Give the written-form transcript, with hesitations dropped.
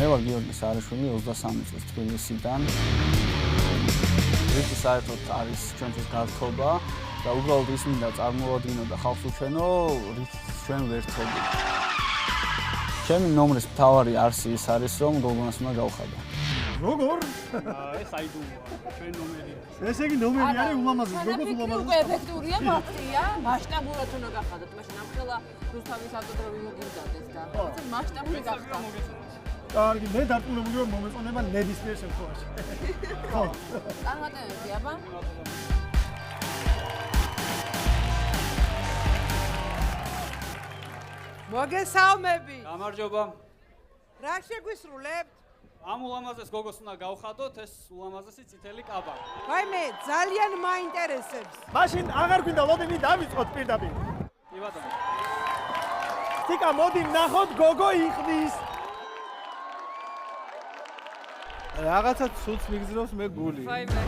მე ვარ გიორგი სარიშვილი 23 წლის თბილისიდან. რითი საერთოდ არის ჩვენთვის გართობა და უბრალოდ ის მინდა წარმოვადგინო და ხალხს უჩვენო, რით ჩვენ ვერთობთ. ჩემი ნომრის მთავარი არსი ის არის, რომ გოგონას უნდა გავხადო. როგორ? ეს აიდუმოა, ჩვენ ნომერია. ესე იგი ნომერი არის ულამაზეს, გოგოს ულამაზეს. უკვე ეფექტურია, მარტია, მასშტაბურად უნდა გახადოთ, მაშინ ამხელა რუსთავის ავტოდრომი მოგიზარდეს და მასშტაბური გახდა. კარგი, მე დარწმუნებული ვარ მომეწონება ნებისმიერ შემთხვევაში. ხო. წარმატებები, აბა. მოგესალმები. გამარჯობა. რა შეგვისრულებთ? ამ ულამაზეს გოგოს უნდა გავხადოთ, ეს ულამაზესი წითელი კაბა. ვაიმე, ძალიან მაინტერესებს. მაშინ აღარ გვინდა ლოდინი დავიწყოთ პირდაპირ. კი ბატონო. თიკა მოდი ნახოთ გოგო იხდის. რაღაცა ცუც მიგზნობს მე გული. ვაიმე.